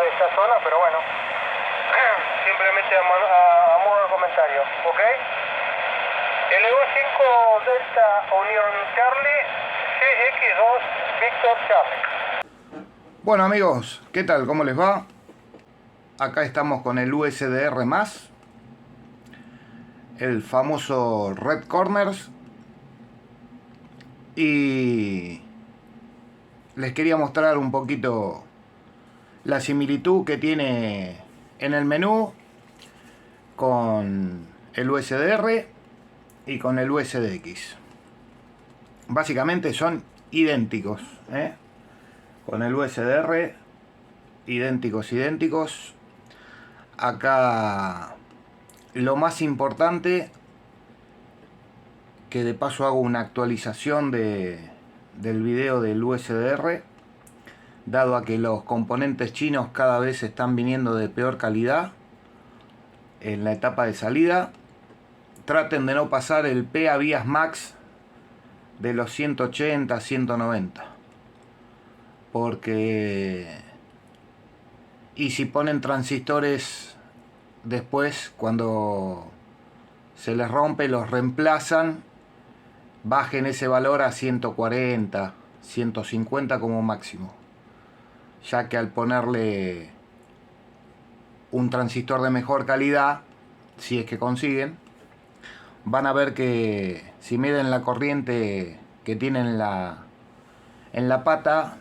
de esta zona, pero bueno, simplemente a modo de comentario, ¿ok? LU 5 Delta Unión Charlie, CX2 Victor Charlie. Bueno amigos, ¿qué tal? ¿Cómo les va? Acá estamos con el USDR+, el famoso Red Corners, y les quería mostrar un poquito la similitud que tiene en el menú con el USDR y con el USDX. Básicamente son idénticos, ¿eh? Con el USDR, idénticos. Acá lo más importante, que de paso hago una actualización del video del USDR, dado a que los componentes chinos cada vez están viniendo de peor calidad en la etapa de salida. Traten de no pasar el PA vías max de los 180 190, porque y si ponen transistores después, cuando se les rompe, los reemplazan, bajen ese valor a 140 150 como máximo, ya que al ponerle un transistor de mejor calidad, si es que consiguen, van a ver que si miden la corriente que tienen en la pata,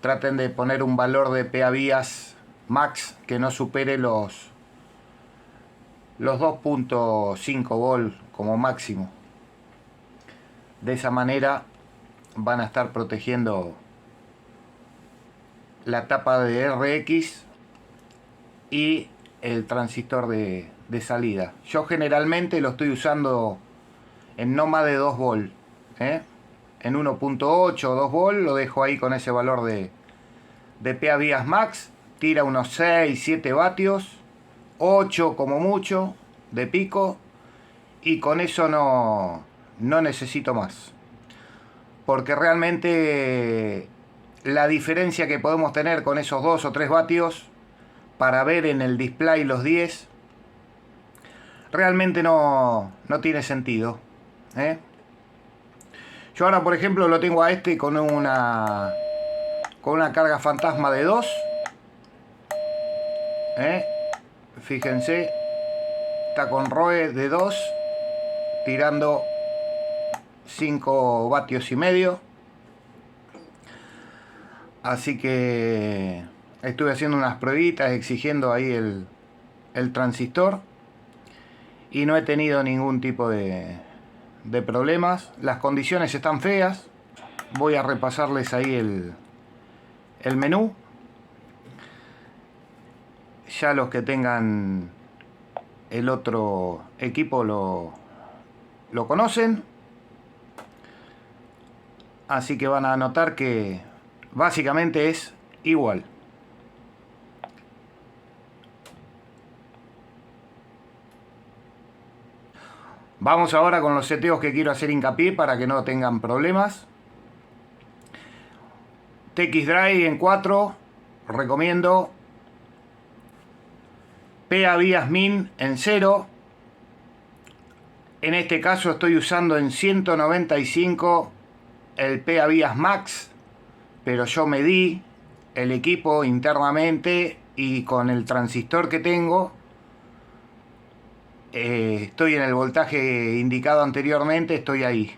traten de poner un valor de PA vías max que no supere los 2.5 volt como máximo. De esa manera van a estar protegiendo la tapa de RX y el transistor de salida. Yo generalmente lo estoy usando en no más de 2 volt, ¿eh? En 1.8 o 2 volt lo dejo ahí con ese valor de PA vías max. Tira unos 6 7 vatios, 8 como mucho de pico, y con eso no necesito más, porque realmente la diferencia que podemos tener con esos 2 o 3 vatios para ver en el display los 10 realmente no tiene sentido, ¿eh? Yo ahora, por ejemplo, lo tengo a este con una carga fantasma de 2, ¿eh? Fíjense, está con ROE de 2, tirando 5 vatios y medio. Así que estuve haciendo unas pruebitas, exigiendo ahí el transistor, y no he tenido ningún tipo de problemas. Las condiciones están feas. Voy a repasarles ahí el menú. Ya los que tengan el otro equipo lo conocen, así que van a notar que básicamente es igual. Vamos ahora con los seteos que quiero hacer hincapié para que no tengan problemas. TX Drive en 4, recomiendo. PA vías min en 0. En este caso estoy usando en 195 el PA vías max, pero yo medí el equipo internamente y con el transistor que tengo estoy en el voltaje indicado anteriormente, estoy ahí.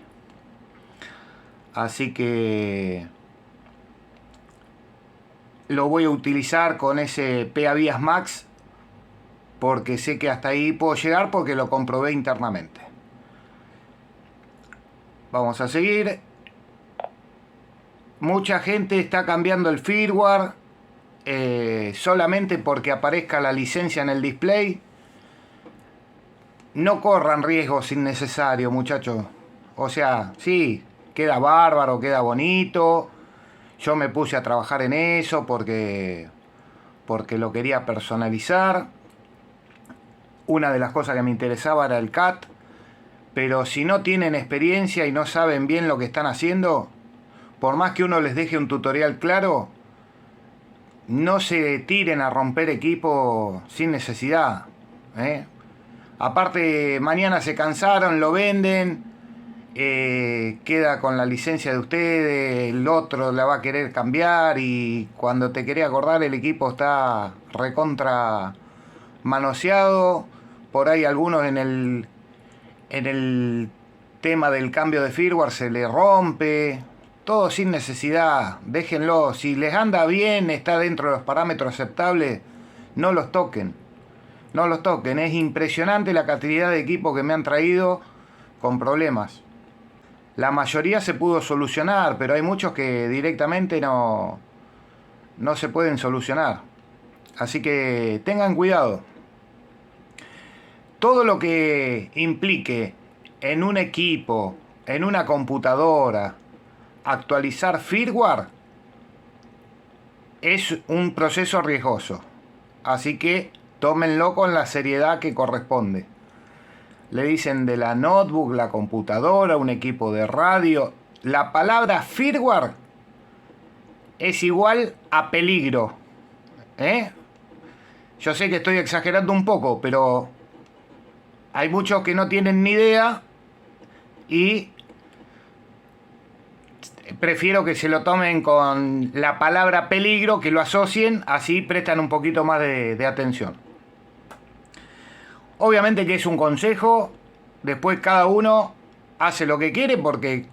Así que lo voy a utilizar con ese PA vías max, porque sé que hasta ahí puedo llegar porque lo comprobé internamente. Vamos a seguir. Mucha gente está cambiando el firmware solamente porque aparezca la licencia en el display. No corran riesgos innecesarios, muchachos. O sea, sí, queda bárbaro, queda bonito. Yo me puse a trabajar en eso porque lo quería personalizar. Una de las cosas que me interesaba era el CAT. Pero si no tienen experiencia y no saben bien lo que están haciendo, por más que uno les deje un tutorial claro, no se tiren a romper equipo sin necesidad. Aparte, mañana se cansaron, lo venden, queda con la licencia de ustedes, el otro la va a querer cambiar y cuando te querés acordar el equipo está recontra manoseado. Por ahí algunos en el tema del cambio de firmware se le rompe. Todo sin necesidad, déjenlo. Si les anda bien, está dentro de los parámetros aceptables, no los toquen. No los toquen. Es impresionante la cantidad de equipos que me han traído con problemas. La mayoría se pudo solucionar, pero hay muchos que directamente no se pueden solucionar. Así que tengan cuidado. Todo lo que implique en un equipo, en una computadora, actualizar firmware es un proceso riesgoso, así que tómenlo con la seriedad que corresponde. Le dicen de la notebook, la computadora, un equipo de radio. La palabra firmware es igual a peligro. Yo sé que estoy exagerando un poco, pero hay muchos que no tienen ni idea y prefiero que se lo tomen con la palabra peligro, que lo asocien, así prestan un poquito más de atención. Obviamente que es un consejo, después cada uno hace lo que quiere porque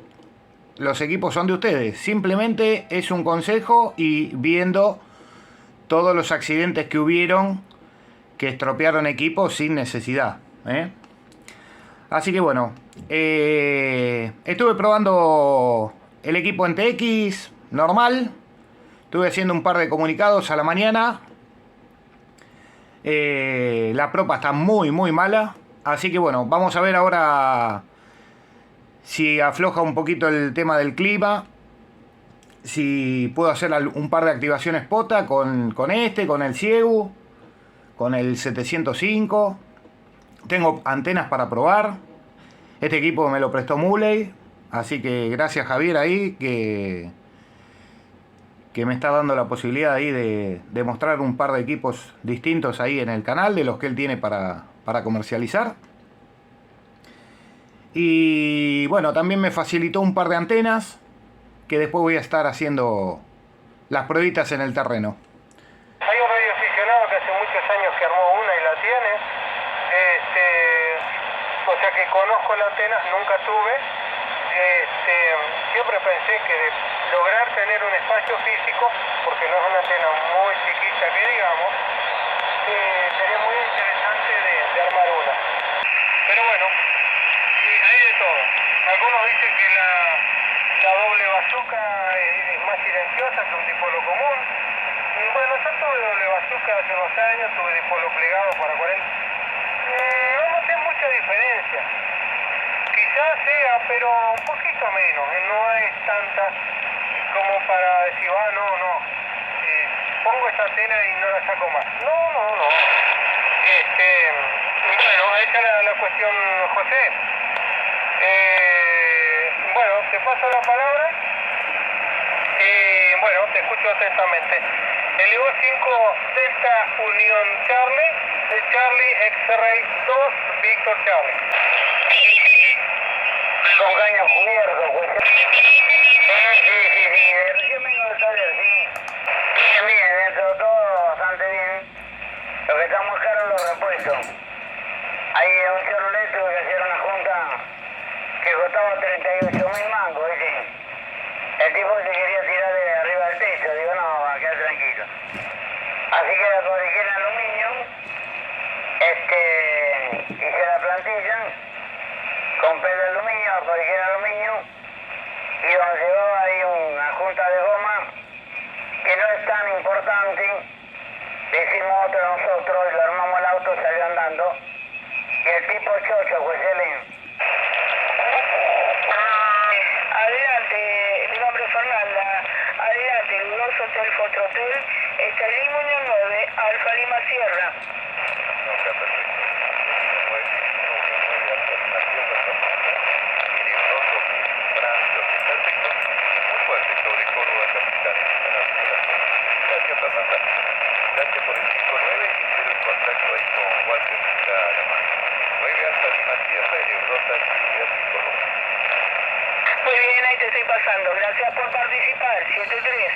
los equipos son de ustedes. Simplemente es un consejo y viendo todos los accidentes que hubieron que estropearon equipos sin necesidad. Así que bueno, estuve probando el equipo en TX normal. Estuve haciendo un par de comunicados a la mañana. La propa está muy mala. Así que bueno, vamos a ver ahora si afloja un poquito el tema del clima. Si puedo hacer un par de activaciones POTA con el Ciegu, con el 705. Tengo antenas para probar. Este equipo me lo prestó Muley. Así que gracias Javier ahí que me está dando la posibilidad ahí de mostrar un par de equipos distintos ahí en el canal de los que él tiene para comercializar. Y bueno, también me facilitó un par de antenas que después voy a estar haciendo las pruebitas en el terreno. Hay un radioaficionado que hace muchos años que armó una y la tiene. O sea que conozco la antena, nunca tuve. Siempre pensé que de lograr tener un espacio físico, porque no es una antena muy chiquita que digamos, sería muy interesante de armar una. Pero bueno, hay de todo. Algunos dicen que la doble bazooka es más silenciosa que un dipolo común. Y bueno, yo tuve doble bazooka hace unos años, tuve dipolo plegado para 40. No noté mucha diferencia. Quizás sea, pero un poquito menos. No es tanta como para decir, no. Pongo esta antena y no la saco más. No. Bueno, esa es la cuestión, José. Bueno, te paso la palabra. Bueno, te escucho atentamente. El Evo 5 Delta Unión Charlie, Charlie X-Ray 2 Víctor Charlie. Con caño cubierto, pues. Sí. Recién vengo de saber, sí. Bien, dentro de todo bastante bien. Lo que está muy caro los repuestos. Hay un Chevrolet tuve que hacer una junta que costaba 38.000 mangos, ¿viste? El tipo se quería tirar de arriba del techo, digo, no, va a quedar tranquilo. Así que la fabriqué en aluminio, hice la plantilla, compré el aluminio, la fabriqué en aluminio, y donde llevaba ahí una junta de goma, que no es tan importante, le hicimos otro nosotros, y lo armamos el auto, salió andando, y el tipo chocho, pues él... Adelante, mi nombre es Fernanda. Adelante, el 2 Hotel Fotrotel, está el Lima 9, Alfa Lima Sierra. Ok, perfecto. Muy fuerte sobre Córdoba capital. Gracias, Fernanda. pasando. Gracias por participar. 7-3.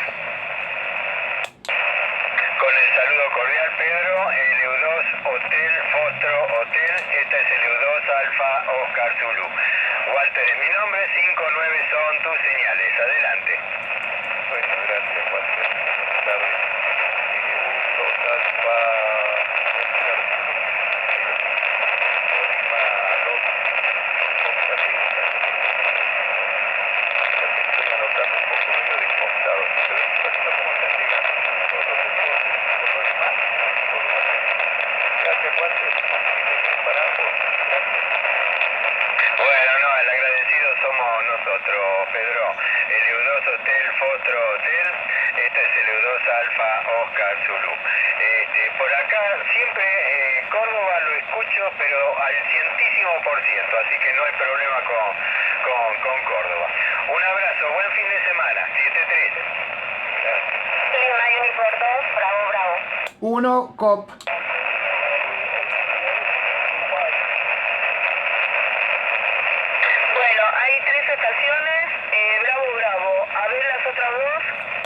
Con el saludo cordial, Pedro, LU2 Hotel Fostro Hotel, esta es LU2 Alfa Oscar Zulu. Walter es mi nombre, 59 son tus señales, adelante. Bueno, gracias, Walter. Buenas tardes. LU2 Alfa Oscar Zulu. Estoy anotando un poco medio descontado. Pero ¿cómo están llegando? Gracias, Walter. Para ambos. Gracias. Bueno, no, el agradecido somos nosotros, Pedro. LU2 Hotel Fostro Hotel, esta es LU2 Alfa Oscar Zulu. Por acá siempre Córdoba lo escucho, pero al cientísimo por ciento, así que no hay problema con Córdoba. Un abrazo, buen fin de semana, 7-3. Lima Uniform 2, Bravo, Bravo. 1 COP. Bueno, hay 3 estaciones. Bravo, Bravo. A ver las otras dos.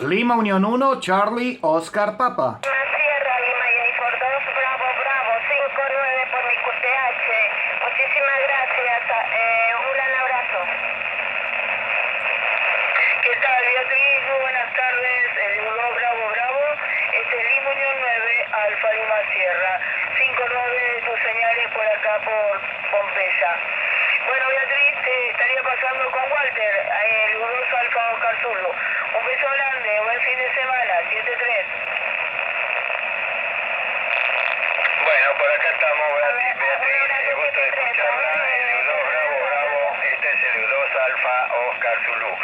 Lima Unión 1, Charlie, Oscar Papa. Sierra, Lima Uniform 2, Bravo, Bravo. 5-9 por mi QTH. Muchísimas gracias. Un gran abrazo. ¿Qué tal, Beatriz? Muy buenas tardes. El 1 Bravo, Bravo. Este es Lima Unión 9, Alfa Lima Sierra. 5-9 tus señales por acá por Pompeya. Bueno, Beatriz, te estaría pasando con Walter, el 2 Alfa Oscar Zulu. Un beso grande, buen fin de semana, 7-3. Bueno, por acá estamos, Beatriz, gusto de escucharla. LU2 Bravo, Bravo, este es LU2 Alfa Oscar Zulu. 5-9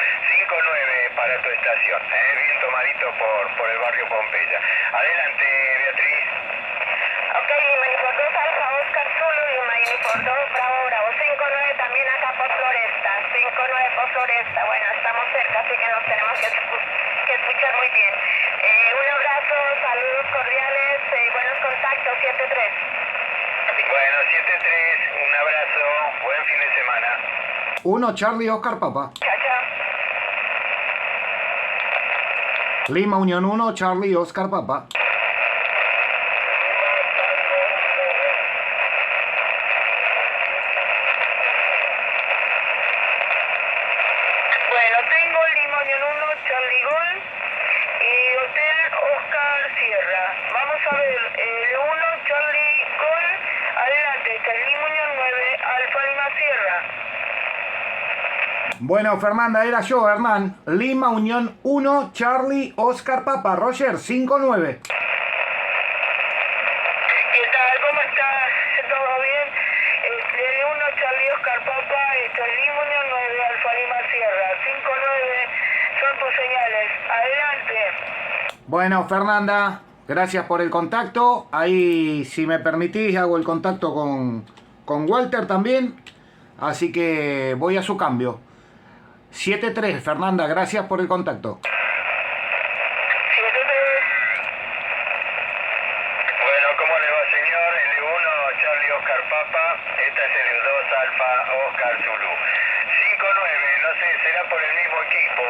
para tu estación, bien tomadito por el barrio Pompeya. Adelante, Beatriz. Ok, Lima Uniform 2 Alfa Oscar Zulu, Lima Uniform 2 Bravo, Bravo. 5-9 también acá por Floresta, 5-9 por Floresta. Bueno, estamos cerca, así que nos tenemos que escuchar muy bien. Un abrazo, saludos cordiales, buenos contactos, 7-3. Bueno, 7-3, un abrazo, buen fin de semana. 1 Charlie, Oscar Papa. Chao, chao. Lima Unión 1, Charlie, Oscar Papa. Bueno, tengo Lima Unión 1, Charlie Gol y Hotel Oscar Sierra. Vamos a ver, el 1 Charlie Gol, adelante, está el Lima Unión 9, Alfa Lima Sierra. Bueno, Fernanda, era yo, Hernán. Lima Unión 1, Charlie, Oscar Papa. Roger, 5-9. ¿Qué tal? ¿Cómo estás? ¿Todo bien? El 1 Charlie Oscar Papa, está el Lima Unión 9, Alfa Lima Sierra. 5-9 son tus señales. Adelante. Bueno, Fernanda, gracias por el contacto. Ahí, si me permitís, hago el contacto con Walter también. Así que voy a su cambio. 7-3, Fernanda, gracias por el contacto. 7-3. Bueno, ¿cómo le va, señor? L1 Charlie Oscar Papa, esta es LU2 Alfa Oscar Zulu. 5-9, no sé, será por el mismo equipo.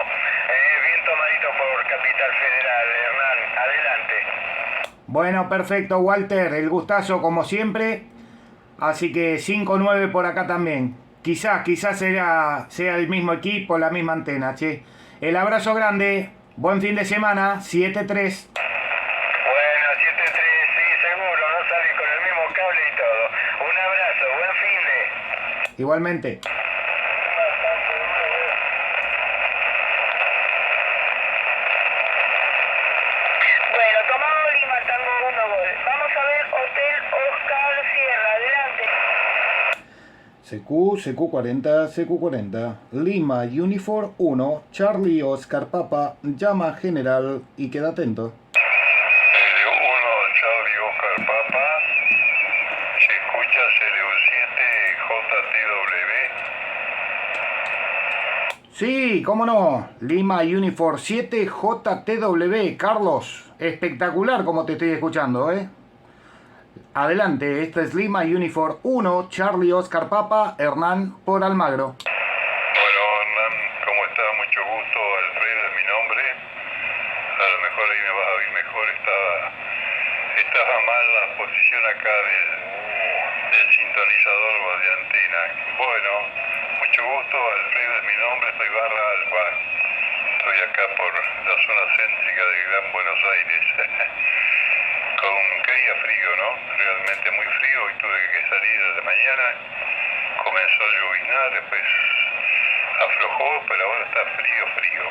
Bien tomadito por Capital Federal, Hernán, adelante. Bueno, perfecto, Walter, el gustazo como siempre. Así que 5-9 por acá también. Quizás sea el mismo equipo, la misma antena, che. El abrazo grande, buen fin de semana, 7-3. Bueno, 7-3, sí, seguro, no sale con el mismo cable y todo. Un abrazo, buen fin de... Igualmente. Bueno, tomado Lima, Tango 1 Gol. Vamos a ver Hotel Oscar Sierra, adelante. CQ40. Lima Uniform 1, Charlie Oscar Papa, llama general y queda atento. LU1 Charlie Oscar Papa. ¿Se escucha LU7 JTW? Sí, cómo no. Lima Uniform 7 JTW. Carlos, espectacular como te estoy escuchando, ¿eh? Adelante, esta es Lima Uniform 1, Charlie Oscar Papa, Hernán por Almagro. Bueno, Hernán, ¿cómo estás? Mucho estaba mal la posición acá del sintonizador o de antena. Bueno, mucho gusto, Alfredo es mi nombre, soy Barra Alfa. Estoy acá por la zona céntrica de Gran Buenos Aires. Con qué día frío, ¿no? Realmente muy frío. Hoy tuve que salir de mañana. Comenzó a lloviznar, después aflojó, pero ahora está frío, frío.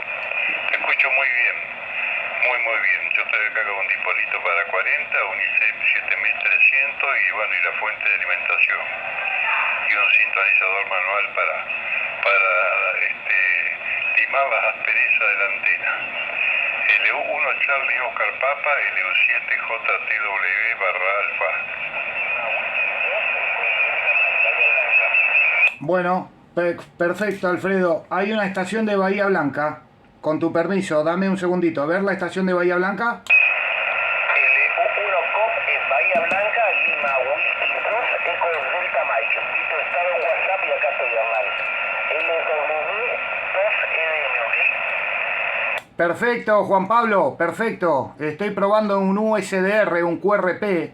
Te escucho muy bien, muy bien. Yo estoy acá con un dipolito para 40, un ICEP 7300 y bueno, y la fuente de alimentación. Y un sintonizador manual para limar las asperezas de la antena. LU1 Charlie Oscar Papa, LU7 JTW barra alfa. Bueno, perfecto, Alfredo. Hay una estación de Bahía Blanca. Con tu permiso, dame un segundito. A ver la estación de Bahía Blanca. LU1 COP en Bahía Blanca, Lima Whisky 2, Eco Delta Mike. Vito, estaba en WhatsApp y acá estoy Hernán. LW2EDM, ¿ok? Perfecto, Juan Pablo, perfecto. Estoy probando un USDR, un QRP.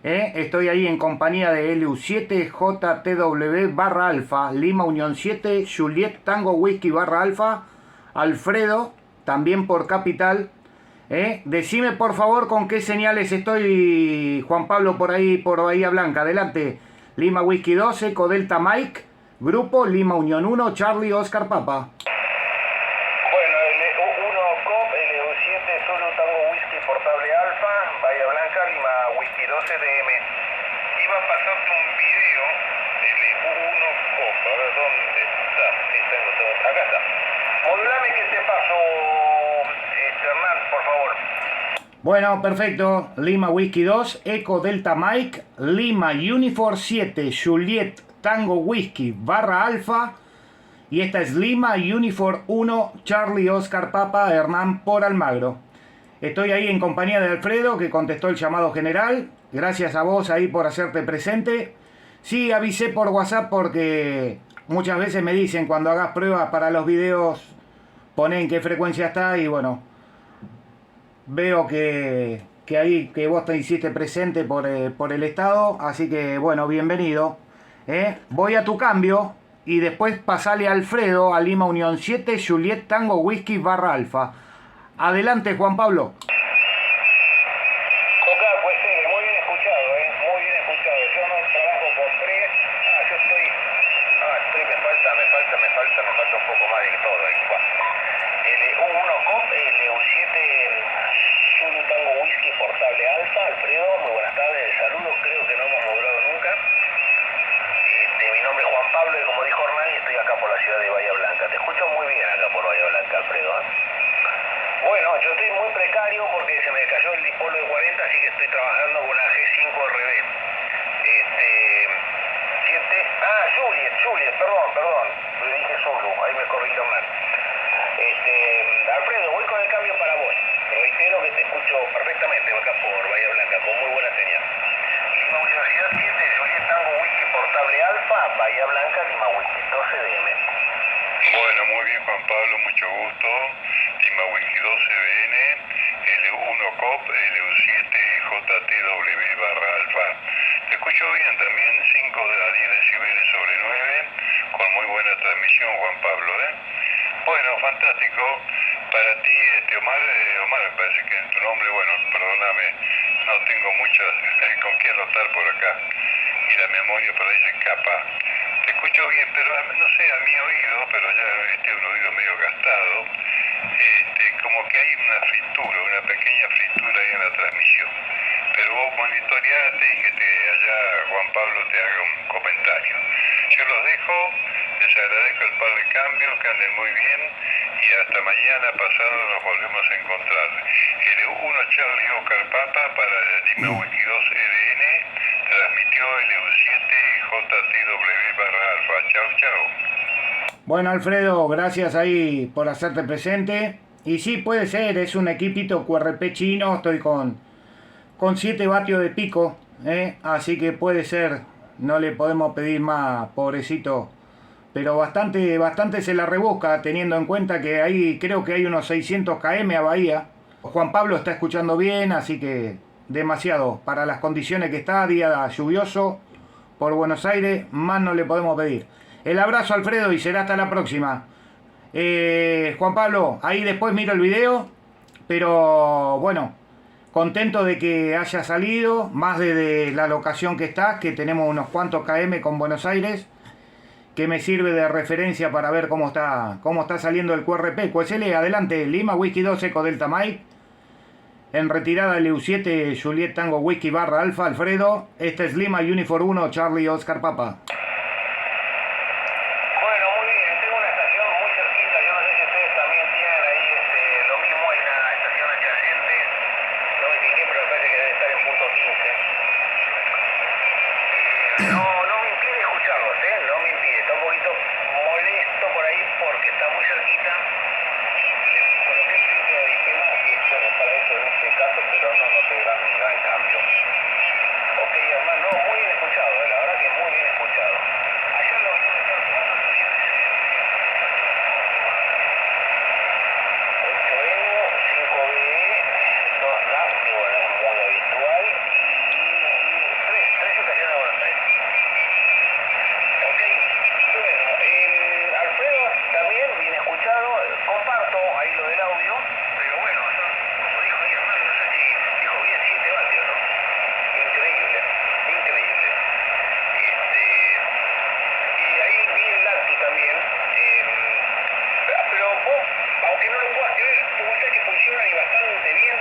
Estoy ahí en compañía de LU7 JTW barra alfa, Lima Unión 7, Juliet Tango Whisky barra alfa, Alfredo, también por capital. Decime por favor con qué señales estoy, Juan Pablo, por ahí, por Bahía Blanca. Adelante. Lima Whisky 2, Eco Delta Mike, Grupo Lima Unión 1, Charlie Oscar Papa. Bueno, LU1 COP, LU7 Zulu Tango Whisky Portable Alfa, Bahía Blanca, Lima Whisky 12 DM. Iba a pasarte un video del LU1 COP, a ver dónde está. Sí, tengo. Acá está. Modulame que te paso, Hernán, por favor. Bueno, perfecto. Lima Whisky 2, Eco Delta Mike, Lima Uniform 7, Juliet Tango Whisky barra alfa. Y esta es Lima Uniform 1, Charlie Oscar Papa, Hernán por Almagro. Estoy ahí en compañía de Alfredo, que contestó el llamado general. Gracias a vos ahí por hacerte presente. Sí, avisé por WhatsApp porque muchas veces me dicen cuando hagas pruebas para los videos, poné en qué frecuencia está y bueno, veo que ahí que vos te hiciste presente por el estado, así que bueno, bienvenido. Voy a tu cambio y después pasale a Alfredo a Lima Unión 7, Juliet Tango Whisky barra alfa. Adelante, Juan Pablo. Ok, pues sí, muy bien escuchado, muy bien escuchado. Yo no trabajo con pre. Yo estoy. Me falta un poco más de todo ahí. LU1 COP, LU7 Zulu Tango Whisky Portable Alfa. Alfredo, muy buenas tardes, saludos, creo que no hemos logrado nunca. Mi nombre es Juan Pablo y como dijo Hernán, estoy acá por la ciudad de Bahía Blanca. Te escucho muy bien acá por Bahía Blanca, Alfredo. Bueno, yo estoy muy precario porque se me cayó el dipolo de 40, así que estoy trabajando con una G5RB. Juliet, perdón, le dije Zulu, ahí me corrigió mal. Alfredo, voy con el cambio para vos. Te reitero que te escucho perfectamente acá por Bahía Blanca, con muy buena señal. Lima Universidad 7, Juliet Tango Whisky Portable Alfa, Bahía Blanca, Lima Whisky 12 DM. Bueno, muy bien Juan Pablo, mucho gusto. Lima Whisky 12 BN, LU1 COP, LU7 JTW barra alfa. Te escucho bien también, 5 a 10 decibeles sobre 9, con muy buena transmisión Juan Pablo. Bueno, fantástico. Para ti, Omar me parece que en tu nombre, bueno, perdóname, no tengo muchas con qué anotar por acá. Y la memoria por ahí se escapa. Te escucho bien, pero no sé, a mi oído, pero ya un oído medio gastado, como que hay una pequeña fritura ahí en la transmisión. Pero vos monitoreate y que allá Juan Pablo te haga un comentario. Yo los dejo, les agradezco el par de cambios, que anden muy bien y hasta mañana pasado nos volvemos a encontrar. LU1 Charlie Oscar Papa para Lima Whisky 2 EDN, transmitió LU7 JTW barra alfa. Chau. Bueno, Alfredo, gracias ahí por hacerte presente. Y sí, puede ser, es un equipito QRP chino, estoy con 7 vatios de pico, así que puede ser, no le podemos pedir más, pobrecito, pero bastante se la rebusca, teniendo en cuenta que ahí creo que hay unos 600 km a Bahía. Juan Pablo está escuchando bien, así que demasiado. Para las condiciones que está, día lluvioso por Buenos Aires, más no le podemos pedir. El abrazo, Alfredo, y será hasta la próxima. Juan Pablo, ahí después miro el video, pero bueno, contento de que haya salido, más desde la locación que está, que tenemos unos cuantos km con Buenos Aires, que me sirve de referencia para ver cómo está saliendo el QRP. QSL, adelante, Lima, Whisky 2, Eco Delta Mike. En retirada LU7, Juliet Tango Whisky barra Alfa, Alfredo. Este es Lima, Uniform 1, Charlie Oscar Papa. Bueno, muy bien, tengo una estación muy cerquita, yo no sé si ustedes también tienen ahí lo mismo, hay una estación adyacente, no me fijé, pero me parece que debe estar en punto 15. No me impide escucharlos, no me impide, está un poquito molesto por ahí porque está muy cerquita. Le coloqué el filtro de IP más, que es bueno para eso en este caso, pero no noté gran cambio. Ok, hermano, muy bien escuchado, la verdad que muy bien escuchado. Ayer lo vi estar 4 estaciones. 8M, 5BE, 2NAP, que bueno, es muy habitual, y 3 estaciones de Buenos Aires. Ok, bueno, Alfredo también bien escuchado, comparto ahí lo del audio, pero bueno, son, como dijo ahí hermano, no sé si dijo bien 7 vatios, ¿no? Increíble, increíble. Y ahí vi el Lacti también, pero vos, aunque no lo puedas creer, vos sabés que funcionan y bastante bien,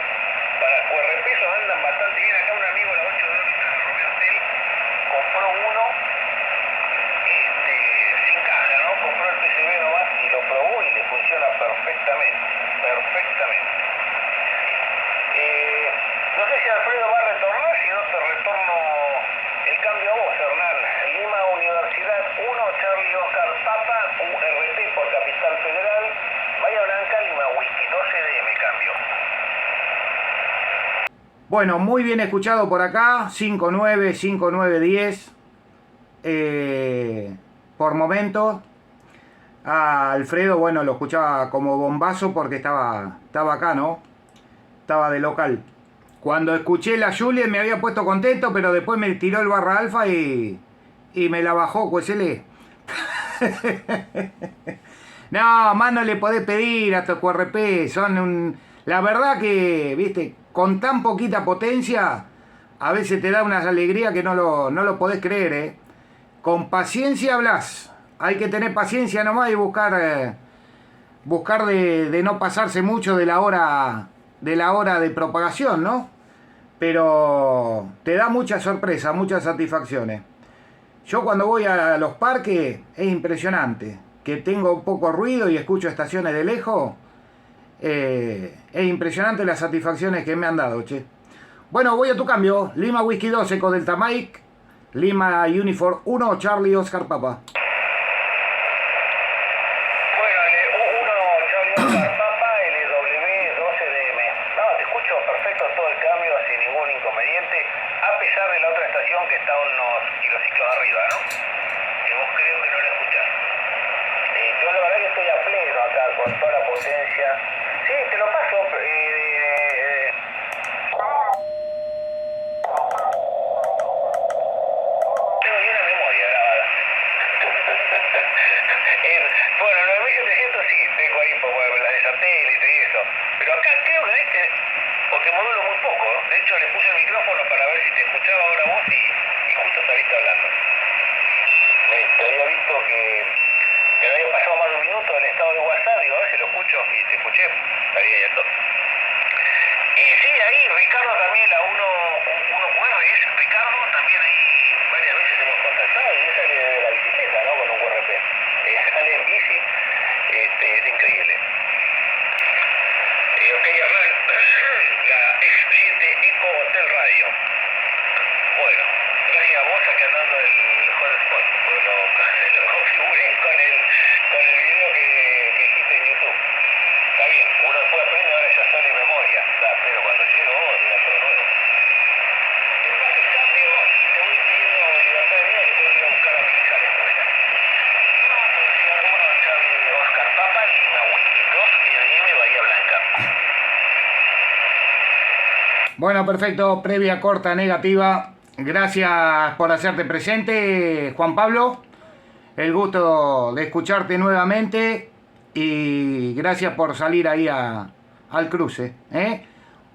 para cuerrepesos andan bastante bien. Acá un amigo, la 8 de órbita de Robertel, compró uno, sin caja, ¿no? Compró el PCB nomás y lo probó y le funciona perfectamente, perfectamente. No sé si Alfredo va a retornar, si no te retorno el cambio a vos, Hernán. Lima Universidad 1, Charlie Oscar Papa, URT por Capital Federal, Bahía Blanca, Lima Whisky 12DM, cambio. Bueno, muy bien escuchado por acá, 5.9, 5.9.10 por momentos. A Alfredo, bueno, lo escuchaba como bombazo porque estaba acá, ¿no? Estaba de local. Cuando escuché la Juliet me había puesto contento, pero después me tiró el barra alfa y me la bajó, QSL. No, más no le podés pedir a estos QRP. La verdad que, viste, con tan poquita potencia, a veces te da una alegría que no lo podés creer, ¿eh? Con paciencia hablas. Hay que tener paciencia nomás y buscar de no pasarse mucho de la hora de propagación, ¿no? Pero te da mucha sorpresa, muchas satisfacciones. Yo cuando voy a los parques es impresionante, que tengo poco ruido y escucho estaciones de lejos. Es impresionante las satisfacciones que me han dado, che. Bueno, voy a tu cambio. Lima Whisky 2, Eco Delta Mike. Lima Uniform 1, Charlie Oscar Papa. Bueno, L1 Charlie Oscar Papa, LW12DM. No, te escucho perfecto todo el cambio sin ningún inconveniente, a pesar de la otra estación que está unos kilociclos arriba, ¿no? Que vos creo que no la escuchás. Yo la verdad que estoy a pleno acá con toda la potencia. Sí, te lo paso. Tengo bien la memoria grabada. Bueno, en el 1700 sí, tengo ahí por la de satélite y eso. Pero acá creo que porque modulo muy poco. De hecho, le puse el micrófono para ver si te escuchaba ahora vos y justo saliste hablando. Te había visto que me había pasado más de un minuto el estado de WhatsApp, digo, a ver si lo escucho y te escuché, estaría ya todo. Sí, ahí Ricardo también, la 1QR, es Ricardo, también ahí varias veces hemos contactado y él sale de la bicicleta, ¿no? Con un QRP. Sale en bici, es increíble. Ok, Hernán, la X7 Eco Hotel Radio. Bueno, gracias a vos aquí andando el hotspot, pues lo configuré con el video que hiciste en YouTube. Está bien, uno después aprende, ahora ya sale de memoria, pero cuando llego era todo nuevo. Te paso el cambio y te voy pidiendo libertad de mía que tengo que ir a buscar a mi hija a la escuela. Lima Universidad 1, Charlie Oscar Papa, Lima Whisky 2, EDM Bahía Blanca. Bueno, perfecto. Previa corta negativa. Gracias por hacerte presente, Juan Pablo. El gusto de escucharte nuevamente. Y gracias por salir ahí al cruce.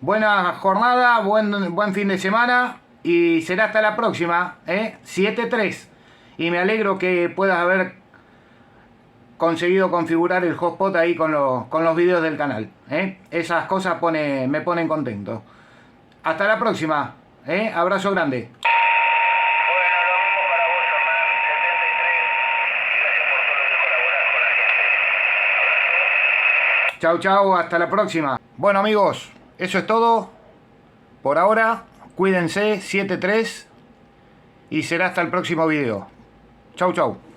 Buena jornada, buen fin de semana. Y será hasta la próxima. 7-3. Y me alegro que puedas haber conseguido configurar el hotspot ahí con los videos del canal. Esas cosas me ponen contento. Hasta la próxima. Abrazo grande. Bueno, lo mismo para vos, Hernán, 73. Y gracias por todo lo que colaborás con la gente. Abrazo. Chau, chau. Hasta la próxima. Bueno, amigos, eso es todo. Por ahora, cuídense. 7-3. Y será hasta el próximo video. Chau, chau.